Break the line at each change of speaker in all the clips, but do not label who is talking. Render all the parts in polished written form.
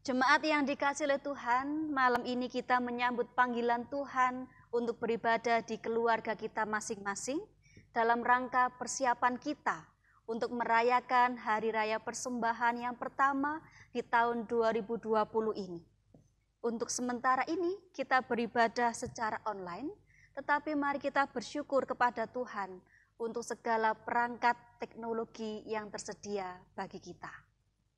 Jemaat yang dikasihi oleh Tuhan, malam ini kita menyambut panggilan Tuhan untuk beribadah di keluarga kita masing-masing dalam rangka persiapan kita untuk merayakan Hari Raya Persembahan yang pertama di tahun 2020 ini. Untuk sementara ini kita beribadah secara online, tetapi mari kita bersyukur kepada Tuhan untuk segala perangkat teknologi yang tersedia bagi kita.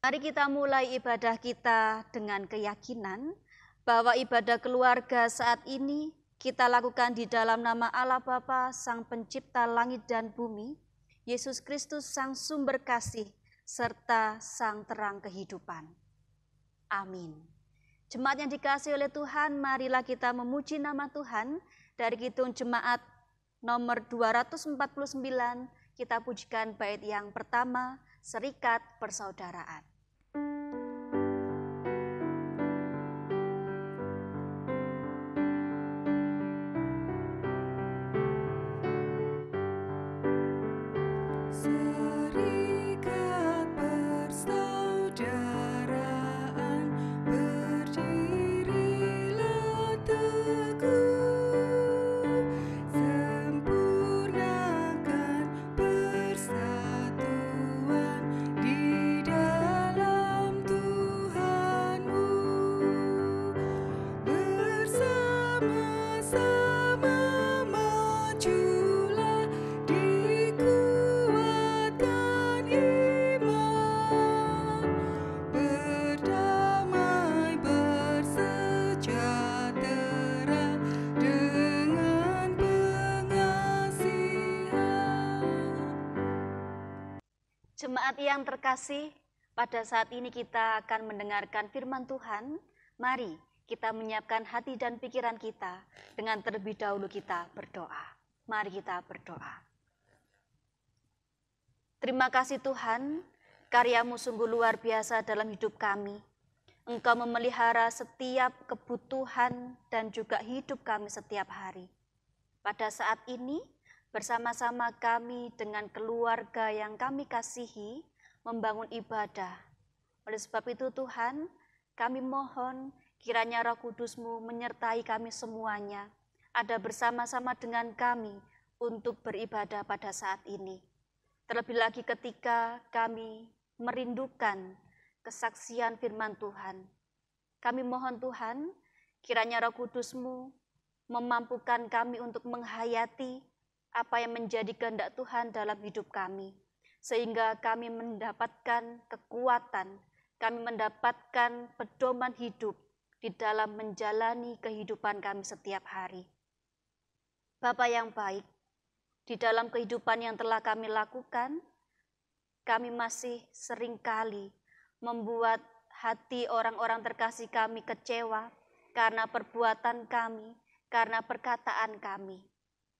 Mari kita mulai ibadah kita dengan keyakinan bahwa ibadah keluarga saat ini kita lakukan di dalam nama Allah Bapa, Sang Pencipta langit dan bumi, Yesus Kristus Sang Sumber Kasih, serta Sang Terang Kehidupan. Amin. Jemaat yang dikasihi oleh Tuhan, marilah kita memuji nama Tuhan. Dari Kidung Jemaat nomor 249, kita pujikan bait yang pertama, Serikat Persaudaraan.
Serikat persaudaraan, berdirilah teguh, sempurnakan persatuan di dalam Tuhanmu, bersama-sama majulah dikuatkan iman, berdamai bersejahtera dengan pengasihan.
Jemaat yang terkasih, pada saat ini kita akan mendengarkan firman Tuhan. Mari kita menyiapkan hati dan pikiran kita dengan terlebih dahulu kita berdoa. Mari kita berdoa. Terima kasih Tuhan, karya-Mu sungguh luar biasa dalam hidup kami. Engkau memelihara setiap kebutuhan dan juga hidup kami setiap hari. Pada saat ini, bersama-sama kami dengan keluarga yang kami kasihi membangun ibadah. Oleh sebab itu Tuhan, kami mohon kiranya Roh Kudus-Mu menyertai kami semuanya, ada bersama-sama dengan kami untuk beribadah pada saat ini. Terlebih lagi ketika kami merindukan kesaksian firman Tuhan. Kami mohon Tuhan, kiranya Roh Kudus-Mu memampukan kami untuk menghayati apa yang menjadi kehendak Tuhan dalam hidup kami, sehingga kami mendapatkan kekuatan, kami mendapatkan pedoman hidup di dalam menjalani kehidupan kami setiap hari. Bapa yang baik, di dalam kehidupan yang telah kami lakukan, kami masih seringkali membuat hati orang-orang terkasih kami kecewa karena perbuatan kami, karena perkataan kami.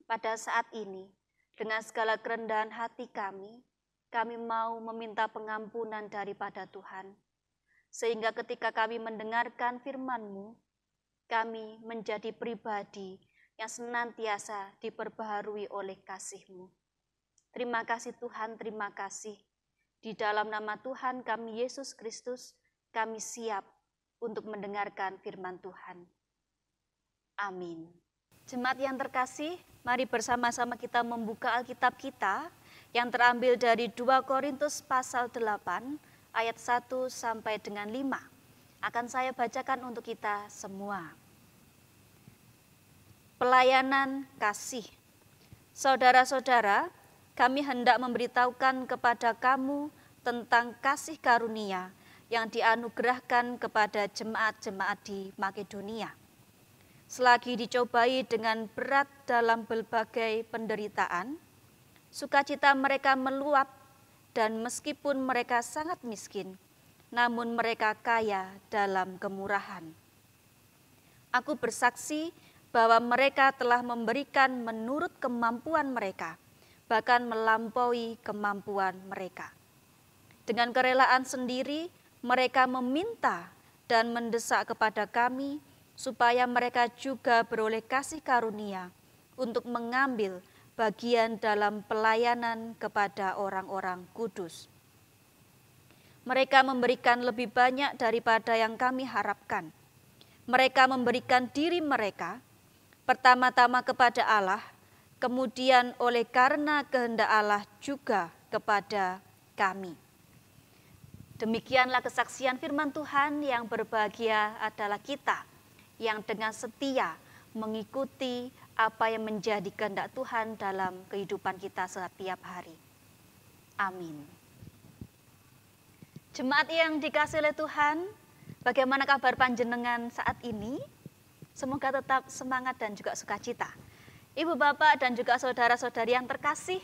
Pada saat ini, dengan segala kerendahan hati kami mau meminta pengampunan daripada Tuhan. Sehingga ketika kami mendengarkan firman-Mu, kami menjadi pribadi yang senantiasa diperbaharui oleh kasih-Mu. Terima kasih Tuhan, terima kasih. Di dalam nama Tuhan kami Yesus Kristus, kami siap untuk mendengarkan firman Tuhan. Amin. Jemaat yang terkasih, mari bersama-sama kita membuka Alkitab kita yang terambil dari 2 Korintus pasal 8 ayat 1 sampai dengan 5. Akan saya bacakan untuk kita semua. Pelayanan kasih. Saudara-saudara, kami hendak memberitahukan kepada kamu tentang kasih karunia yang dianugerahkan kepada jemaat-jemaat di Makedonia. Selagi dicobai dengan berat dalam berbagai penderitaan, sukacita mereka meluap, dan meskipun mereka sangat miskin, namun mereka kaya dalam kemurahan. Aku bersaksi bahwa mereka telah memberikan menurut kemampuan mereka, bahkan melampaui kemampuan mereka. Dengan kerelaan sendiri, mereka meminta dan mendesak kepada kami supaya mereka juga beroleh kasih karunia untuk mengambil bagian dalam pelayanan kepada orang-orang kudus. Mereka memberikan lebih banyak daripada yang kami harapkan. Mereka memberikan diri mereka, pertama-tama kepada Allah, kemudian oleh karena kehendak Allah juga kepada kami. Demikianlah kesaksian firman Tuhan. Yang berbahagia adalah kita yang dengan setia mengikuti apa yang menjadi kehendak Tuhan dalam kehidupan kita setiap hari. Amin. Jemaat yang dikasihi oleh Tuhan, bagaimana kabar panjenengan saat ini? Semoga tetap semangat dan juga sukacita. Ibu, bapak, dan juga saudara-saudari yang terkasih,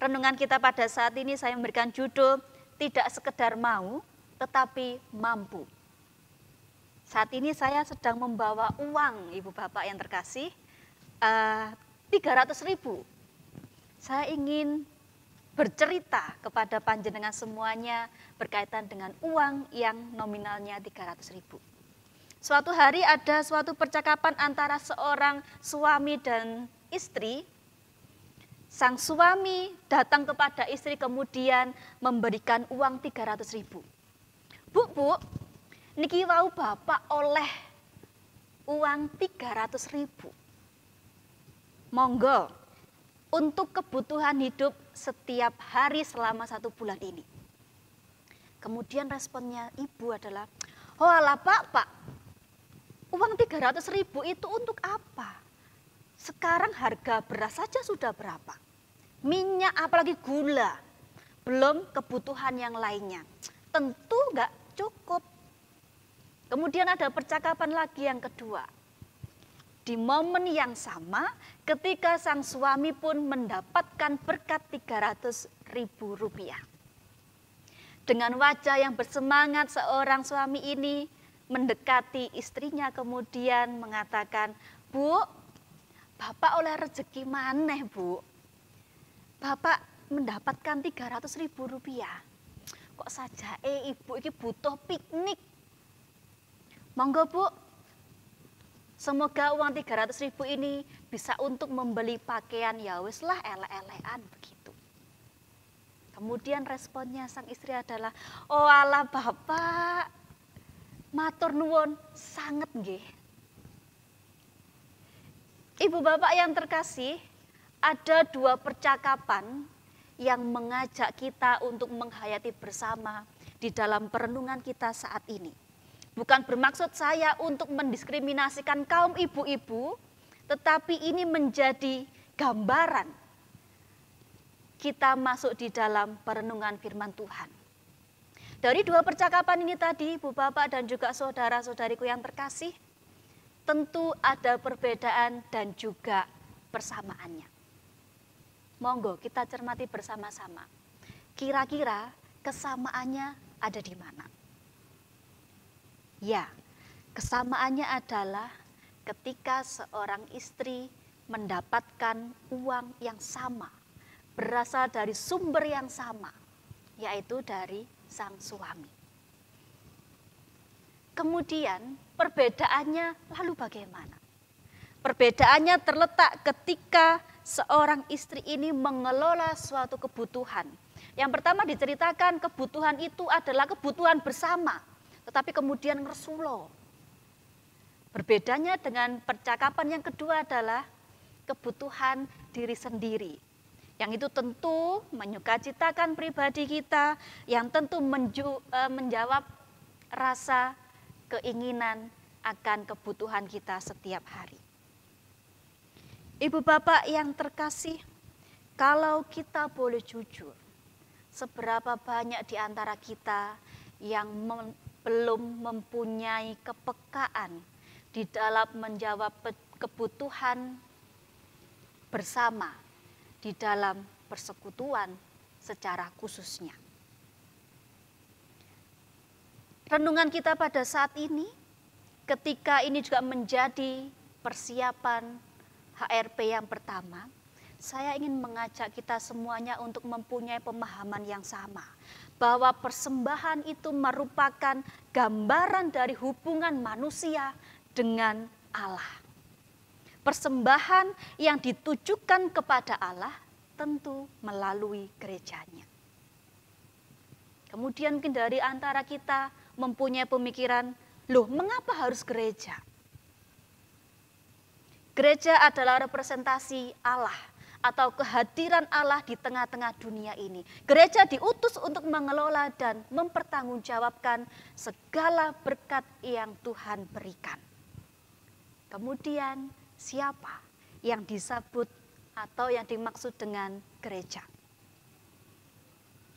renungan kita pada saat ini saya memberikan judul tidak sekedar mau, tetapi mampu. Saat ini saya sedang membawa uang, ibu bapak yang terkasih, 300.000. Saya ingin bercerita kepada panjenengan semuanya berkaitan dengan uang yang nominalnya 300.000. Suatu hari ada suatu percakapan antara seorang suami dan istri. Sang suami datang kepada istri kemudian memberikan uang 300.000. Bu, niki wau bapak oleh uang 300.000. Monggo, untuk kebutuhan hidup setiap hari selama 1 bulan ini. Kemudian responnya ibu adalah, oh alah pak, uang 300.000 itu untuk apa? Sekarang harga beras saja sudah berapa? Minyak apalagi gula, belum kebutuhan yang lainnya. Tentu nggak cukup. Kemudian ada percakapan lagi yang kedua. Di momen yang sama, ketika sang suami pun mendapatkan berkat 300.000 rupiah. Dengan wajah yang bersemangat, seorang suami ini mendekati istrinya kemudian mengatakan, Bu, bapak oleh rezeki maneh bu. Bapak mendapatkan 300.000 rupiah. Kok saja ibu ini butuh piknik. Monggo bu, semoga uang 300.000 ini bisa untuk membeli pakaian, ya wis lah elek-elekan begitu. Kemudian responnya sang istri adalah, oh alah bapak, matur nuwun sanget nggih. Ibu bapak yang terkasih, ada 2 percakapan yang mengajak kita untuk menghayati bersama di dalam perenungan kita saat ini. Bukan bermaksud saya untuk mendiskriminasikan kaum ibu-ibu, tetapi ini menjadi gambaran kita masuk di dalam perenungan firman Tuhan. Dari 2 percakapan ini tadi, ibu bapak dan juga saudara-saudariku yang terkasih, tentu ada perbedaan dan juga persamaannya. Monggo kita cermati bersama-sama. Kira-kira kesamaannya ada di mana? Ya, kesamaannya adalah ketika seorang istri mendapatkan uang yang sama, berasal dari sumber yang sama, yaitu dari sang suami. Kemudian perbedaannya lalu bagaimana? Perbedaannya terletak ketika seorang istri ini mengelola suatu kebutuhan. Yang pertama diceritakan kebutuhan itu adalah kebutuhan bersama, tetapi kemudian ngersulo. Berbedanya dengan percakapan yang kedua adalah kebutuhan diri sendiri. Yang itu tentu menyukacitakan pribadi kita, yang tentu menjawab rasa keinginan akan kebutuhan kita setiap hari. Ibu bapak yang terkasih, kalau kita boleh jujur, seberapa banyak di antara kita yang belum mempunyai kepekaan di dalam menjawab kebutuhan bersama di dalam persekutuan secara khususnya. Renungan kita pada saat ini, ketika ini juga menjadi persiapan HRP yang pertama, saya ingin mengajak kita semuanya untuk mempunyai pemahaman yang sama, bahwa persembahan itu merupakan gambaran dari hubungan manusia dengan Allah. Persembahan yang ditujukan kepada Allah tentu melalui gerejanya. Kemudian mungkin dari antara kita mempunyai pemikiran, loh mengapa harus gereja? Gereja adalah representasi Allah atau kehadiran Allah di tengah-tengah dunia ini. Gereja diutus untuk mengelola dan mempertanggungjawabkan segala berkat yang Tuhan berikan. Kemudian siapa yang disebut atau yang dimaksud dengan gereja?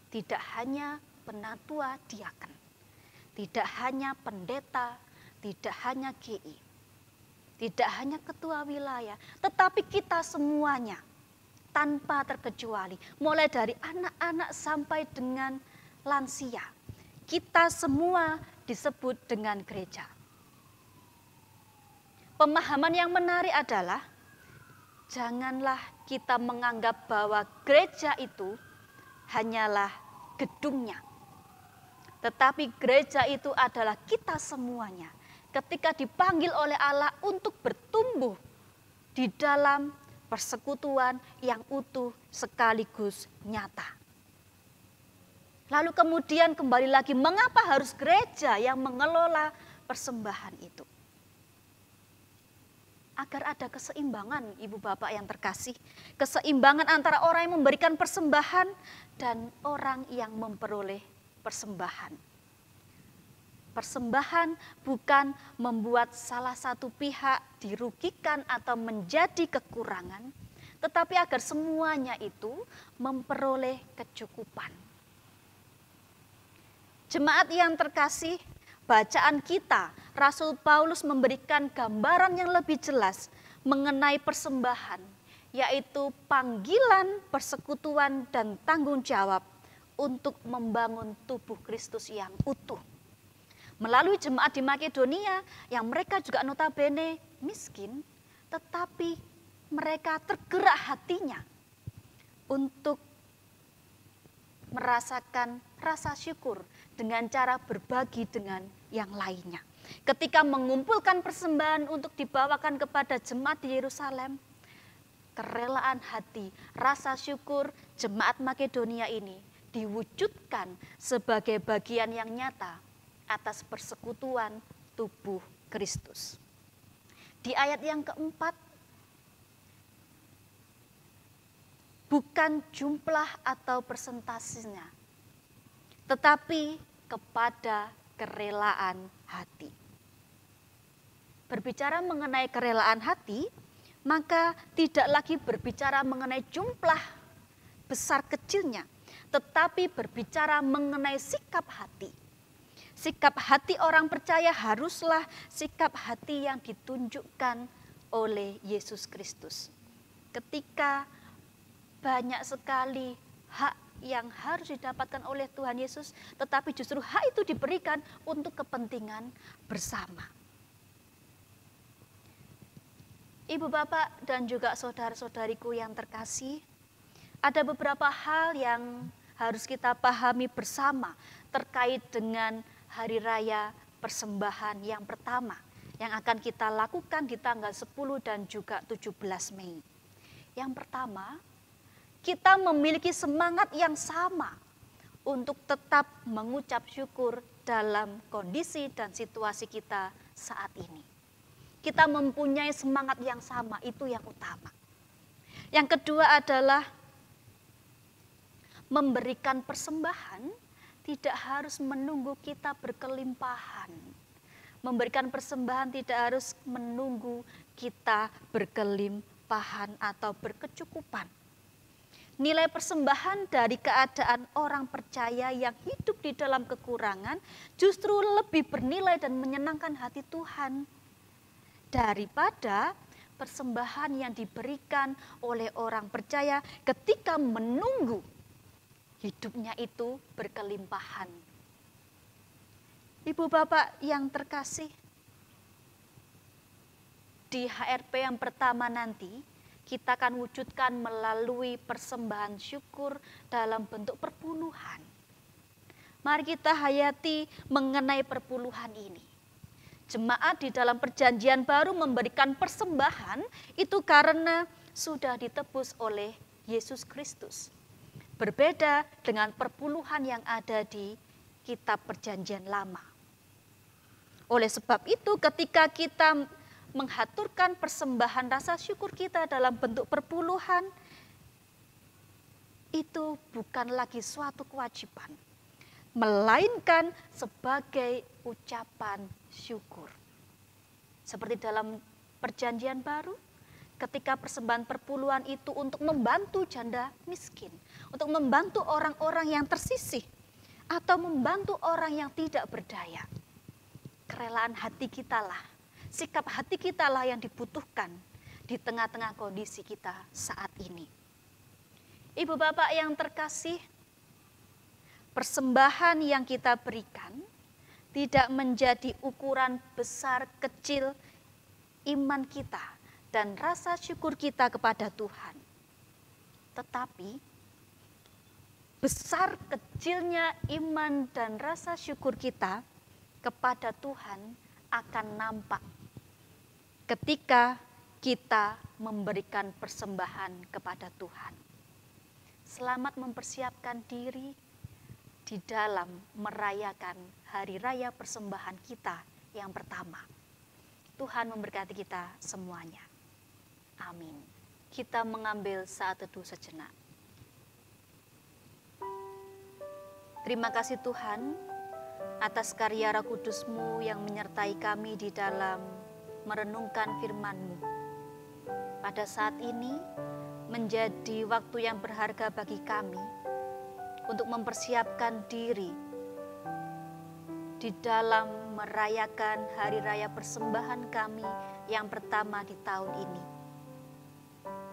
Tidak hanya penatua diaken, tidak hanya pendeta, tidak hanya GI, tidak hanya ketua wilayah, tetapi kita semuanya tanpa terkecuali, mulai dari anak-anak sampai dengan lansia, kita semua disebut dengan gereja. Pemahaman yang menarik adalah janganlah kita menganggap bahwa gereja itu hanyalah gedungnya. Tetapi gereja itu adalah kita semuanya ketika dipanggil oleh Allah untuk bertumbuh di dalam persekutuan yang utuh sekaligus nyata. Lalu kemudian kembali lagi, mengapa harus gereja yang mengelola persembahan itu? Agar ada keseimbangan, Ibu Bapak yang terkasih. Keseimbangan antara orang yang memberikan persembahan dan orang yang memperoleh persembahan. Persembahan bukan membuat salah satu pihak dirugikan atau menjadi kekurangan, tetapi agar semuanya itu memperoleh kecukupan. Jemaat yang terkasih, bacaan kita, Rasul Paulus memberikan gambaran yang lebih jelas mengenai persembahan, yaitu panggilan, persekutuan, dan tanggung jawab untuk membangun tubuh Kristus yang utuh. Melalui jemaat di Makedonia yang mereka juga notabene miskin, tetapi mereka tergerak hatinya untuk merasakan rasa syukur dengan cara berbagi dengan yang lainnya. Ketika mengumpulkan persembahan untuk dibawakan kepada jemaat di Yerusalem, kerelaan hati, rasa syukur jemaat Makedonia ini diwujudkan sebagai bagian yang nyata atas persekutuan tubuh Kristus. Di ayat yang keempat, bukan jumlah atau persentasenya, tetapi kepada kerelaan hati. Berbicara mengenai kerelaan hati, maka tidak lagi berbicara mengenai jumlah besar kecilnya, tetapi berbicara mengenai sikap hati. Sikap hati orang percaya haruslah sikap hati yang ditunjukkan oleh Yesus Kristus. Ketika banyak sekali hak yang harus didapatkan oleh Tuhan Yesus, tetapi justru hak itu diberikan untuk kepentingan bersama. Ibu Bapak dan juga saudara-saudariku yang terkasih, ada beberapa hal yang harus kita pahami bersama terkait dengan Hari Raya Persembahan yang pertama yang akan kita lakukan di tanggal 10 dan juga 17 Mei. Yang pertama, kita memiliki semangat yang sama untuk tetap mengucap syukur dalam kondisi dan situasi kita saat ini. Kita mempunyai semangat yang sama, itu yang utama. Yang kedua adalah memberikan persembahan tidak harus menunggu kita berkelimpahan. Memberikan persembahan tidak harus menunggu kita berkelimpahan atau berkecukupan. Nilai persembahan dari keadaan orang percaya yang hidup di dalam kekurangan justru lebih bernilai dan menyenangkan hati Tuhan daripada persembahan yang diberikan oleh orang percaya ketika menunggu hidupnya itu berkelimpahan. Ibu Bapak yang terkasih, di HRP yang pertama nanti kita akan wujudkan melalui persembahan syukur dalam bentuk perpuluhan. Mari kita hayati mengenai perpuluhan ini. Jemaat di dalam perjanjian baru memberikan persembahan itu karena sudah ditebus oleh Yesus Kristus. Berbeda dengan perpuluhan yang ada di kitab Perjanjian Lama. Oleh sebab itu, ketika kita menghaturkan persembahan rasa syukur kita dalam bentuk perpuluhan, itu bukan lagi suatu kewajiban, melainkan sebagai ucapan syukur. Seperti dalam Perjanjian Baru, ketika persembahan perpuluhan itu untuk membantu janda miskin, untuk membantu orang-orang yang tersisih, atau membantu orang yang tidak berdaya. Kerelaan hati kita lah, sikap hati kita lah yang dibutuhkan di tengah-tengah kondisi kita saat ini. Ibu bapak yang terkasih, persembahan yang kita berikan tidak menjadi ukuran besar kecil iman kita dan rasa syukur kita kepada Tuhan. Tetapi besar kecilnya iman dan rasa syukur kita kepada Tuhan akan nampak ketika kita memberikan persembahan kepada Tuhan. Selamat mempersiapkan diri di dalam merayakan hari raya persembahan kita yang pertama. Tuhan memberkati kita semuanya. Amin. Kita mengambil saat teduh sejenak. Terima kasih Tuhan atas karya Roh Kudus-Mu yang menyertai kami di dalam merenungkan firman-Mu. Pada saat ini menjadi waktu yang berharga bagi kami untuk mempersiapkan diri di dalam merayakan hari raya persembahan kami yang pertama di tahun ini.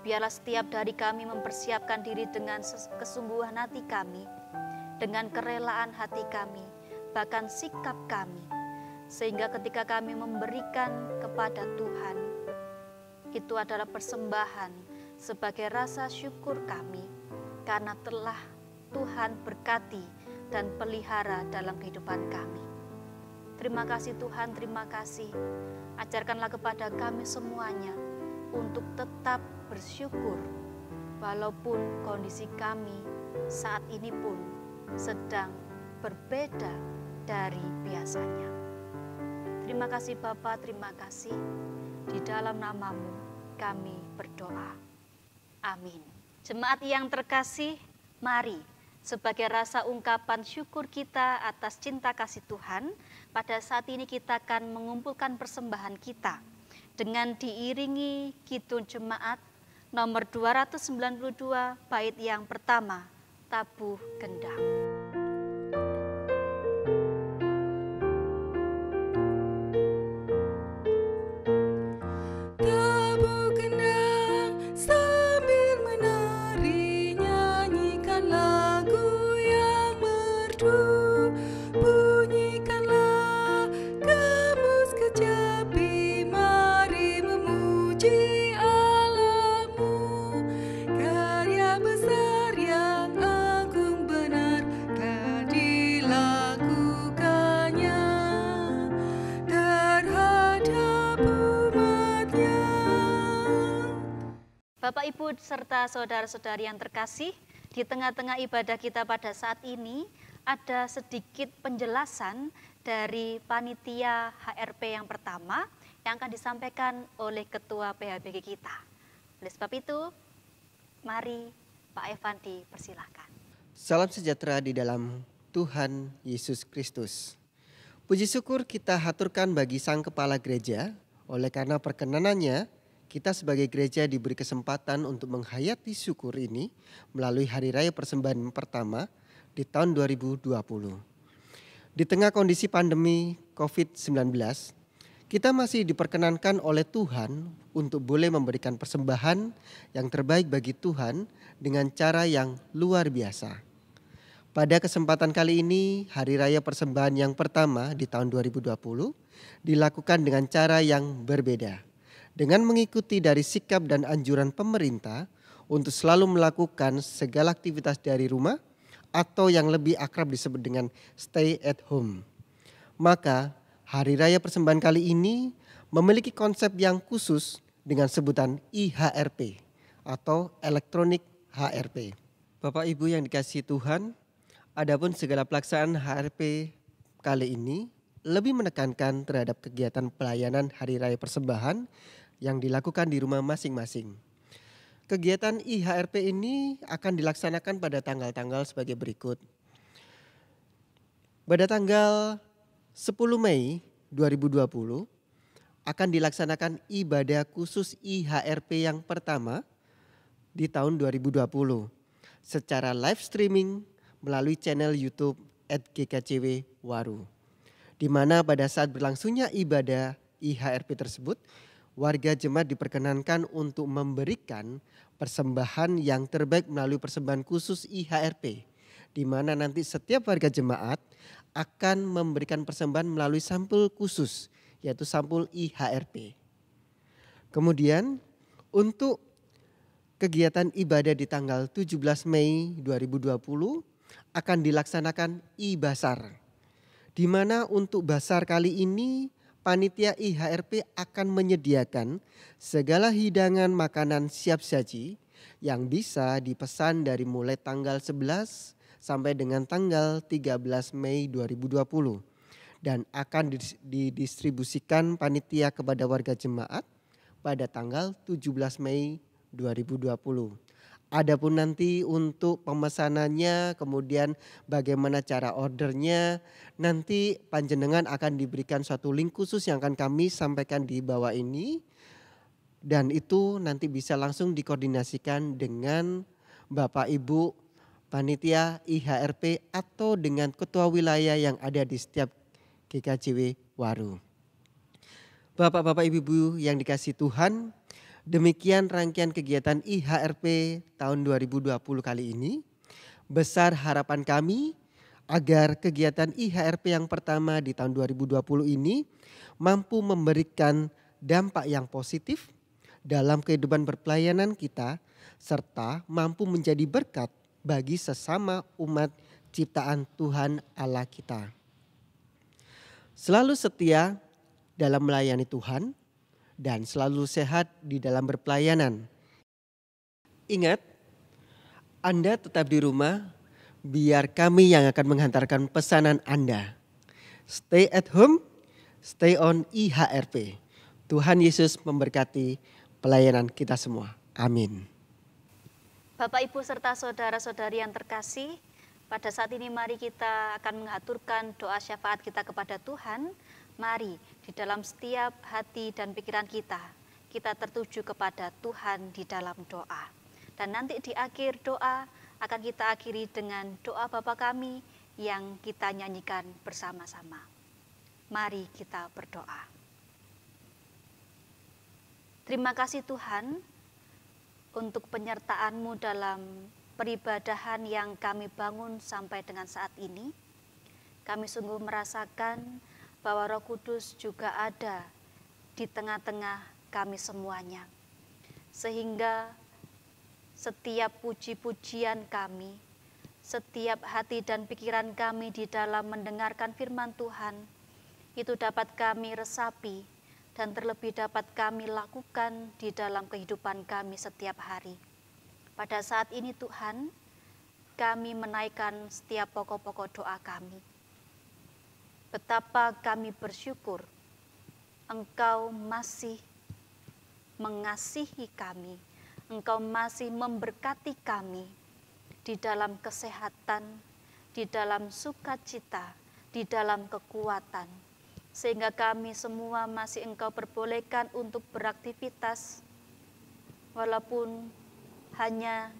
Biarlah setiap dari kami mempersiapkan diri dengan kesungguhan hati kami, dengan kerelaan hati kami, bahkan sikap kami, sehingga ketika kami memberikan kepada Tuhan, itu adalah persembahan sebagai rasa syukur kami karena telah Tuhan berkati dan pelihara dalam kehidupan kami. Terima kasih Tuhan, terima kasih. Ajarkanlah kepada kami semuanya untuk tetap bersyukur walaupun kondisi kami saat ini pun sedang berbeda dari biasanya. Terima kasih Bapa, terima kasih. Di dalam nama-Mu kami berdoa. Amin. Jemaat yang terkasih, mari sebagai rasa ungkapan syukur kita atas cinta kasih Tuhan, pada saat ini kita akan mengumpulkan persembahan kita dengan diiringi kidung jemaat nomor 292 bait yang pertama, Tabuh Gendang.
Tabuh gendang sambil menari, nyanyikan lagu yang merdu. Bunyikanlah gembus kecapi, mari memuji Allah-Mu. Karya besar yang agung benar telah dilakukannya terhadap umat-Nya.
Bapak, Ibu, serta saudara-saudari yang terkasih, di tengah-tengah ibadah kita pada saat ini ada sedikit penjelasan dari panitia HRP yang pertama yang akan disampaikan oleh Ketua PHBG kita. Oleh sebab itu, mari Pak Evan dipersilahkan.
Salam sejahtera di dalam Tuhan Yesus Kristus. Puji syukur kita haturkan bagi Sang Kepala Gereja, oleh karena perkenanannya kita sebagai gereja diberi kesempatan untuk menghayati syukur ini melalui Hari Raya Persembahan pertama di tahun 2020. Di tengah kondisi pandemi COVID-19, kita masih diperkenankan oleh Tuhan untuk boleh memberikan persembahan yang terbaik bagi Tuhan dengan cara yang luar biasa. Pada kesempatan kali ini, Hari Raya Persembahan yang pertama di tahun 2020 dilakukan dengan cara yang berbeda. Dengan mengikuti dari sikap dan anjuran pemerintah untuk selalu melakukan segala aktivitas dari rumah atau yang lebih akrab disebut dengan stay at home. Maka Hari Raya Persembahan kali ini memiliki konsep yang khusus dengan sebutan IHRP atau Electronic HRP. Bapak Ibu yang dikasihi Tuhan, Adapun segala pelaksanaan HRP kali ini lebih menekankan terhadap kegiatan pelayanan Hari Raya Persembahan yang dilakukan di rumah masing-masing. Kegiatan IHRP ini akan dilaksanakan pada tanggal-tanggal sebagai berikut. Pada tanggal 10 Mei 2020 akan dilaksanakan ibadah khusus IHRP yang pertama di tahun 2020 secara live streaming melalui channel YouTube @GKCW Waru. Di mana pada saat berlangsungnya ibadah IHRP tersebut, warga jemaat diperkenankan untuk memberikan persembahan yang terbaik melalui persembahan khusus IHRP. Di mana nanti setiap warga jemaat akan memberikan persembahan melalui sampul khusus, yaitu sampul IHRP. Kemudian untuk kegiatan ibadah di tanggal 17 Mei 2020 akan dilaksanakan I-Basar. Di mana untuk basar kali ini panitia IHRP akan menyediakan segala hidangan makanan siap saji yang bisa dipesan dari mulai tanggal 11 sampai dengan tanggal 13 Mei 2020 dan akan didistribusikan panitia kepada warga jemaat pada tanggal 17 Mei 2020. Adapun nanti untuk pemesanannya, kemudian bagaimana cara ordernya, nanti panjenengan akan diberikan suatu link khusus yang akan kami sampaikan di bawah ini. Dan itu nanti bisa langsung dikoordinasikan dengan Bapak Ibu panitia IHRP atau dengan ketua wilayah yang ada di setiap GKJW Waru. Bapak-bapak ibu-ibu yang dikasihi Tuhan, demikian rangkaian kegiatan IHRP tahun 2020 kali ini. Besar harapan kami agar kegiatan IHRP yang pertama di tahun 2020 ini mampu memberikan dampak yang positif dalam kehidupan berpelayanan kita serta mampu menjadi berkat bagi sesama umat ciptaan Tuhan Allah kita. Selalu setia dalam melayani Tuhan dan selalu sehat di dalam berpelayanan. Ingat, Anda tetap di rumah, biar kami yang akan menghantarkan pesanan Anda. Stay at home, stay on IHRP. Tuhan Yesus memberkati pelayanan kita semua. Amin.
Bapak, Ibu, serta saudara-saudari yang terkasih, pada saat ini mari kita akan mengaturkan doa syafaat kita kepada Tuhan. Mari di dalam setiap hati dan pikiran kita tertuju kepada Tuhan di dalam doa. Dan nanti di akhir doa akan kita akhiri dengan doa Bapa kami yang kita nyanyikan bersama-sama. Mari kita berdoa. Terima kasih Tuhan untuk penyertaan-Mu dalam peribadahan yang kami bangun sampai dengan saat ini. Kami sungguh merasakan bahwa Roh Kudus juga ada di tengah-tengah kami semuanya. Sehingga setiap puji-pujian kami, setiap hati dan pikiran kami di dalam mendengarkan firman Tuhan, itu dapat kami resapi dan terlebih dapat kami lakukan di dalam kehidupan kami setiap hari. Pada saat ini Tuhan, kami menaikkan setiap pokok-pokok doa kami. Betapa kami bersyukur Engkau masih mengasihi kami, Engkau masih memberkati kami di dalam kesehatan, di dalam sukacita, di dalam kekuatan. Sehingga kami semua masih Engkau perbolehkan untuk beraktivitas, walaupun hanya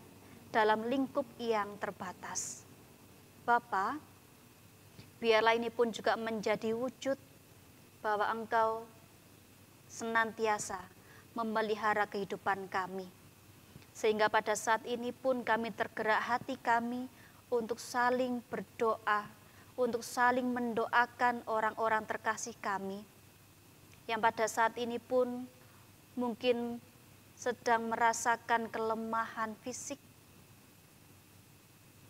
dalam lingkup yang terbatas. Bapa, biarlah ini pun juga menjadi wujud bahwa Engkau senantiasa memelihara kehidupan kami. Sehingga pada saat ini pun kami tergerak hati kami untuk saling berdoa, untuk saling mendoakan orang-orang terkasih kami, yang pada saat ini pun mungkin sedang merasakan kelemahan fisik.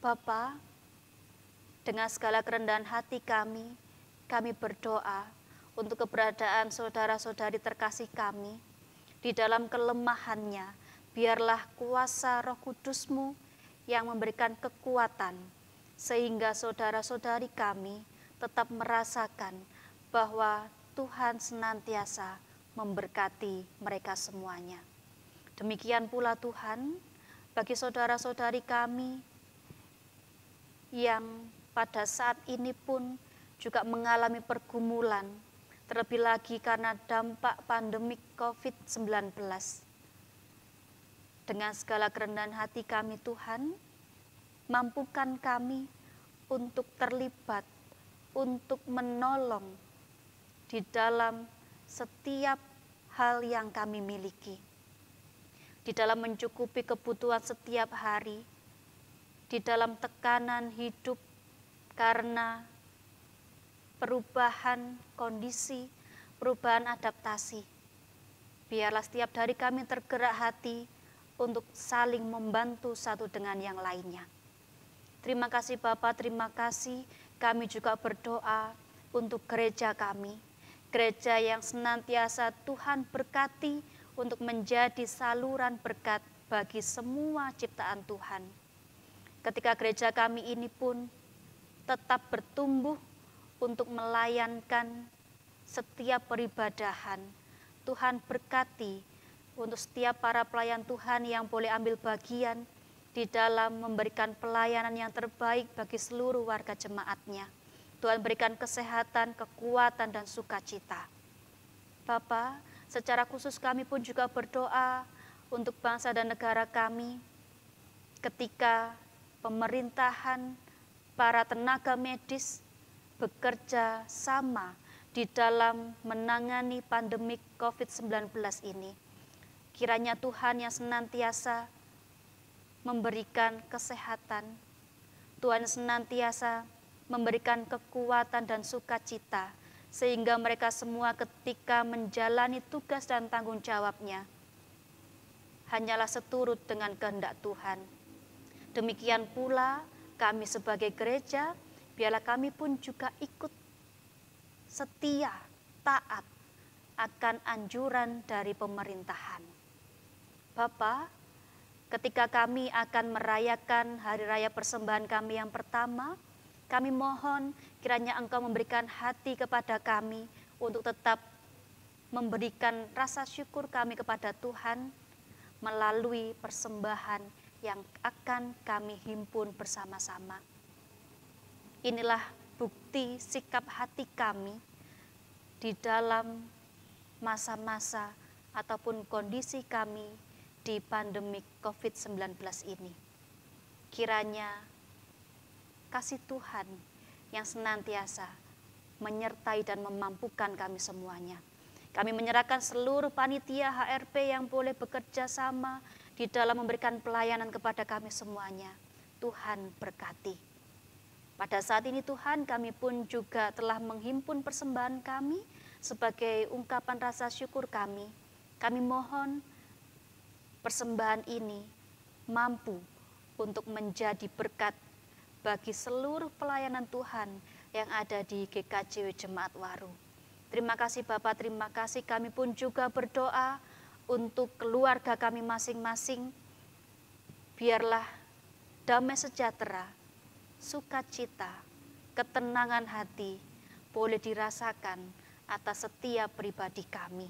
Bapa, dengan segala kerendahan hati kami berdoa untuk keberadaan saudara-saudari terkasih kami. Di dalam kelemahannya, biarlah kuasa Roh Kudus-Mu yang memberikan kekuatan, sehingga saudara-saudari kami tetap merasakan bahwa Tuhan senantiasa memberkati mereka semuanya. Demikian pula Tuhan, bagi saudara-saudari kami yang pada saat ini pun juga mengalami pergumulan, terlebih lagi karena dampak pandemi COVID-19. Dengan segala kerendahan hati kami Tuhan, mampukan kami untuk terlibat, untuk menolong di dalam setiap hal yang kami miliki. Di dalam mencukupi kebutuhan setiap hari, di dalam tekanan hidup karena perubahan kondisi, perubahan adaptasi. Biarlah setiap dari kami tergerak hati untuk saling membantu satu dengan yang lainnya. Terima kasih Bapa, terima kasih. Kami juga berdoa untuk gereja kami, gereja yang senantiasa Tuhan berkati untuk menjadi saluran berkat bagi semua ciptaan Tuhan. Ketika gereja kami ini pun tetap bertumbuh untuk melayankan setiap peribadahan, Tuhan berkati untuk setiap para pelayan Tuhan yang boleh ambil bagian di dalam memberikan pelayanan yang terbaik bagi seluruh warga jemaatnya. Tuhan berikan kesehatan, kekuatan, dan sukacita. Bapa, secara khusus kami pun juga berdoa untuk bangsa dan negara kami ketika pemerintahan, para tenaga medis bekerja sama di dalam menangani pandemi COVID-19 ini. Kiranya Tuhan yang senantiasa memberikan kesehatan, Tuhan senantiasa memberikan kekuatan dan sukacita, sehingga mereka semua ketika menjalani tugas dan tanggung jawabnya, hanyalah seturut dengan kehendak Tuhan. Demikian pula kami sebagai gereja, biarlah kami pun juga ikut setia, taat akan anjuran dari pemerintahan. Bapa, ketika kami akan merayakan hari raya persembahan kami yang pertama, kami mohon kiranya Engkau memberikan hati kepada kami untuk tetap memberikan rasa syukur kami kepada Tuhan melalui persembahan yang akan kami himpun bersama-sama. Inilah bukti sikap hati kami di dalam masa-masa ataupun kondisi kami di pandemi COVID-19 ini. Kiranya kasih Tuhan yang senantiasa menyertai dan memampukan kami semuanya. Kami menyerahkan seluruh panitia HRP yang boleh bekerja sama di dalam memberikan pelayanan kepada kami semuanya. Tuhan berkati. Pada saat ini Tuhan, kami pun juga telah menghimpun persembahan kami sebagai ungkapan rasa syukur kami. Kami mohon persembahan ini mampu untuk menjadi berkat bagi seluruh pelayanan Tuhan yang ada di GKJW Jemaat Waru. Terima kasih Bapak, terima kasih. Kami pun juga berdoa untuk keluarga kami masing-masing. Biarlah damai sejahtera, sukacita, ketenangan hati boleh dirasakan atas setiap pribadi kami.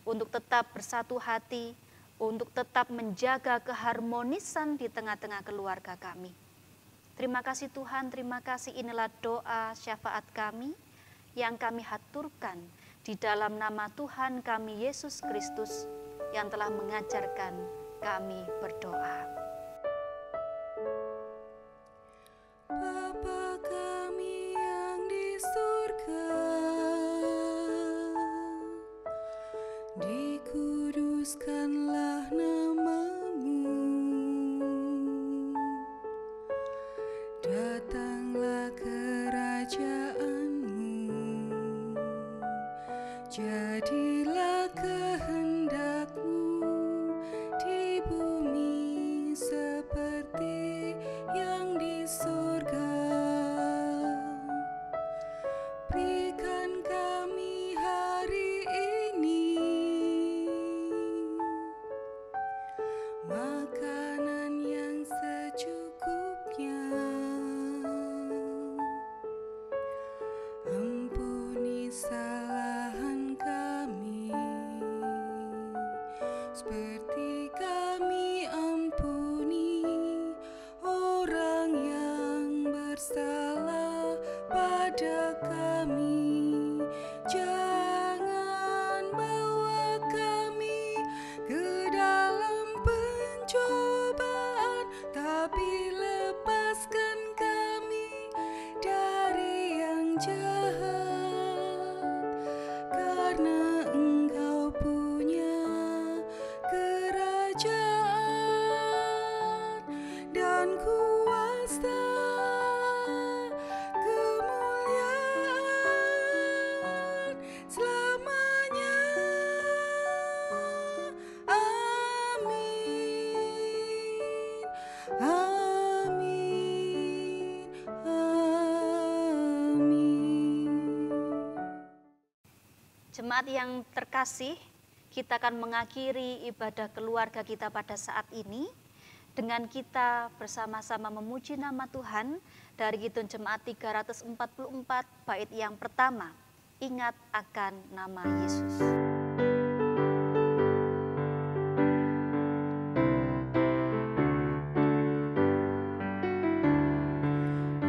Untuk tetap bersatu hati, untuk tetap menjaga keharmonisan di tengah-tengah keluarga kami. Terima kasih Tuhan, terima kasih. Inilah doa syafaat kami yang kami haturkan di dalam nama Tuhan kami Yesus Kristus yang telah mengajarkan kami berdoa.
Bapa kami yang di surga, dikuduskanlah nama-Mu, datanglah kerajaan-Mu, jadilah kehendak-Mu di bumi seperti yang di surga. Berikan kami hari ini makanan yang secukupnya, kesalahan kami, seperti kami ampuni orang yang bersalah pada kami. Jangan bawa kami ke dalam pencobaan, tapi lepaskan kami dari yang jahat. Karena Engkau punya kerajaan dan kuasa, kemuliaan selamanya. Amin. Amin. Amin.
Jemaat yang terkasih, kita akan mengakhiri ibadah keluarga kita pada saat ini dengan kita bersama-sama memuji nama Tuhan dari Kidung Jemaat 344 bait yang pertama, ingat akan nama Yesus.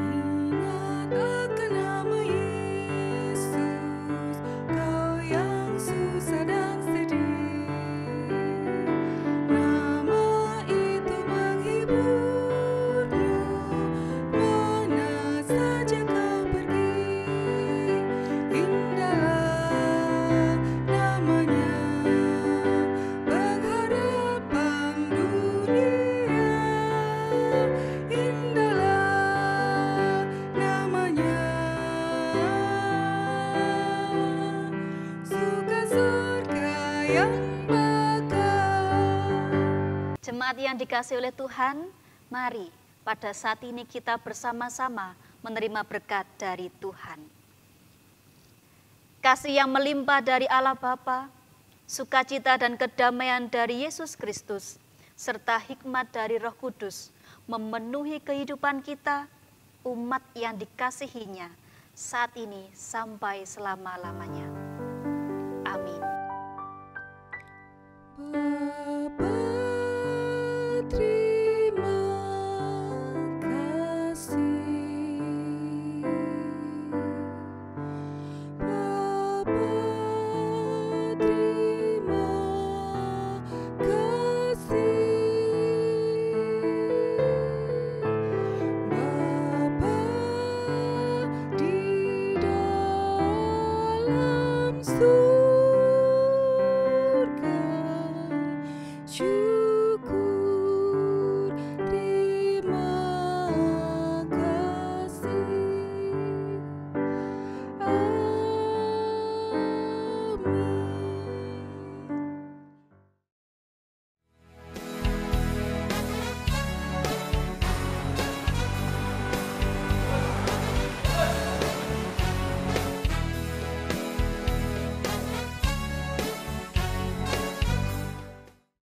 Ingat akan nama Yesus, kau yang susah dan sedih. Nama itu menghiburmu, mana saja kau pergi. Indahlah namanya, pengharapan dunia. Indahlah namanya, suka surga yang bakal.
Jemaat yang dikasihi oleh Tuhan, mari pada saat ini kita bersama-sama menerima berkat dari Tuhan. Kasih yang melimpah dari Allah Bapa, sukacita dan kedamaian dari Yesus Kristus, serta hikmat dari Roh Kudus memenuhi kehidupan kita, umat yang dikasihinya, saat ini sampai selama-lamanya.